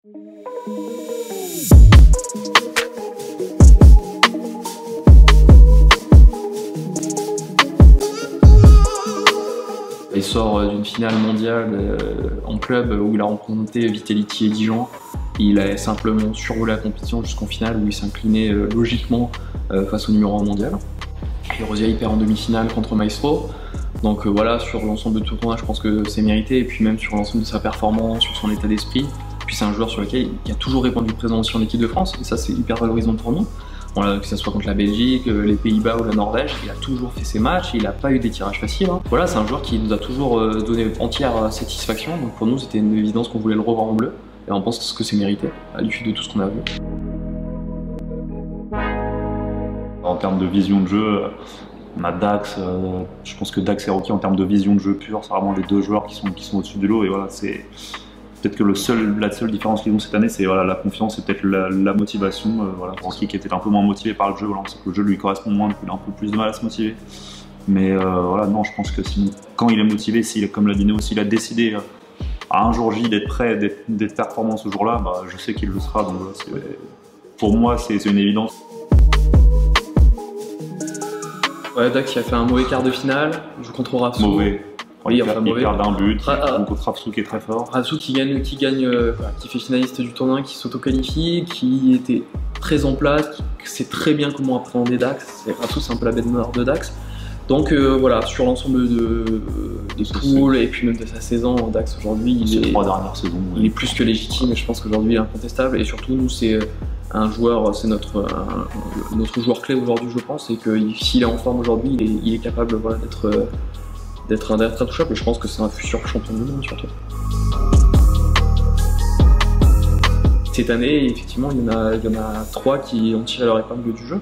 Il sort d'une finale mondiale en club où il a rencontré Vitality et Dijon. Il a simplement survolé la compétition jusqu'en finale où il s'inclinait logiquement face au numéro 1 mondial. Et Rosier il perd en demi-finale contre Maestro. Donc voilà, sur l'ensemble de tout le tournoi, je pense que c'est mérité. Et puis même sur l'ensemble de sa performance, sur son état d'esprit. Puis c'est un joueur sur lequel il a toujours répondu présent aussi en équipe de France. Et ça, c'est hyper valorisant pour nous. Voilà, que ce soit contre la Belgique, les Pays-Bas ou la Norvège, il a toujours fait ses matchs et il n'a pas eu des tirages faciles. Voilà, c'est un joueur qui nous a toujours donné entière satisfaction. Donc pour nous, c'était une évidence qu'on voulait le revoir en bleu. Et on pense que c'est mérité, à l'issue de tout ce qu'on a vu. En termes de vision de jeu, on a Dax. Je pense que Dax et Rocky, en termes de vision de jeu pure, c'est vraiment les deux joueurs qui sont au-dessus du lot. Et voilà, c'est peut-être que la seule différence qu'ils ont cette année, c'est voilà, la confiance et peut-être la motivation. Voilà, Rocky qui était un peu moins motivé par le jeu, voilà, on sait que le jeu lui correspond moins, donc il a un peu plus de mal à se motiver. Mais voilà, non, je pense que quand il est motivé, comme l'a dit Néo, s'il a décidé à un jour J d'être prêt, d'être performant ce jour-là, bah, je sais qu'il le sera. Donc voilà, pour moi, c'est une évidence. Ouais, Dax il a fait un mauvais quart de finale, il joue contre Rassou. Mauvais. Oui, il perd d'un but, contre Rassou qui est très fort. Rassou qui fait finaliste du tournoi, qui s'auto-qualifie, qui était très en place, qui sait très bien comment appréhender Dax. Rassou, c'est un peu la bête noire de Dax. Donc voilà, sur l'ensemble des poules et puis même de sa saison, Dax aujourd'hui, il est plus que légitime et je pense qu'aujourd'hui il est incontestable. Et surtout, nous, c'est un joueur, c'est notre joueur clé aujourd'hui, je pense, et que s'il est en forme aujourd'hui, il est capable voilà, d'être intouchable. Et je pense que c'est un futur champion du monde surtout. Cette année, effectivement, il y en a 3 qui ont tiré leur épingle du jeu.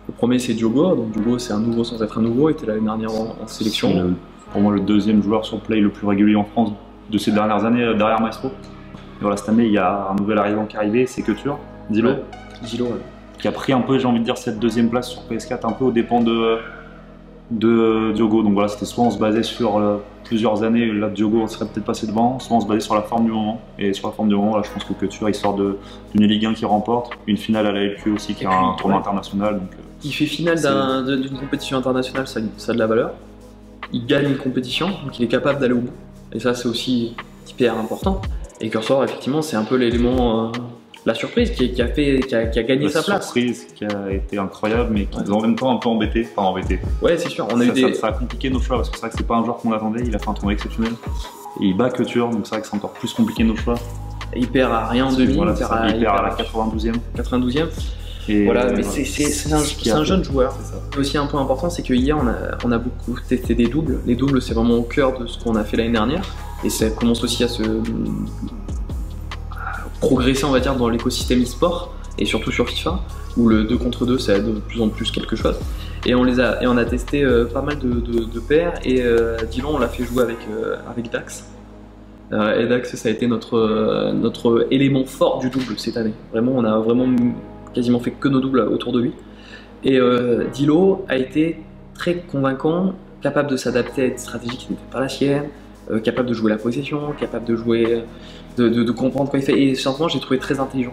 Le premier, c'est Diogo. Donc Diogo, c'est un nouveau sans être un nouveau. Il était l'année dernière en sélection. C'est pour moi le deuxième joueur sur play le plus régulier en France de ces dernières années, derrière Maestro. Et voilà, cette année, il y a un nouvel arrivant qui est arrivé, c'est Couture, Dilo. Ouais. Dilo, ouais. Qui a pris un peu, j'ai envie de dire, cette deuxième place sur PS4, un peu aux dépens de Diogo. Donc voilà, c'était soit on se basait sur plusieurs années, là Diogo serait peut-être passé devant, soit on se basait sur la forme du moment. Et sur la forme du moment, là, je pense que Couture, il sort d'une Ligue 1 qui remporte, une finale à la LQ aussi, qui est un tournoi international. Donc, il fait finale d'une compétition internationale, ça a de la valeur. Il gagne une compétition, donc il est capable d'aller au bout. Et ça, c'est aussi hyper important. Et Cursor, effectivement, c'est un peu l'élément, la surprise qui a gagné sa place. La surprise qui a été incroyable, mais qui nous a en même temps un peu embêté. Enfin, embêté. Ouais, c'est sûr. Ça a compliqué nos choix, parce que c'est vrai que c'est pas un joueur qu'on attendait. Il a fait un tournoi exceptionnel. Et il bat Couture, donc c'est vrai que c'est encore plus compliqué nos choix. Il perd à rien en demi. Voilà, il perd à la 92e. 92e. Et voilà, mais c'est un jeune joueur. Ce qui est aussi un point important, c'est que hier on a beaucoup testé des doubles. Les doubles, c'est vraiment au cœur de ce qu'on a fait l'année dernière. Et ça commence aussi à progresser, on va dire, dans l'écosystème e-sport et surtout sur FIFA, où le 2 contre 2, ça aide de plus en plus quelque chose. Et on a testé pas mal de paires. Et Dylan, on l'a fait jouer avec Dax. Et Dax, ça a été notre élément fort du double cette année. Vraiment, on a quasiment fait que nos doubles autour de lui. Et Dilo a été très convaincant, capable de s'adapter à une stratégie qui n'était pas la sienne, capable de jouer la possession, capable de jouer, de comprendre quoi il fait. Et sincèrement, j'ai trouvé très intelligent.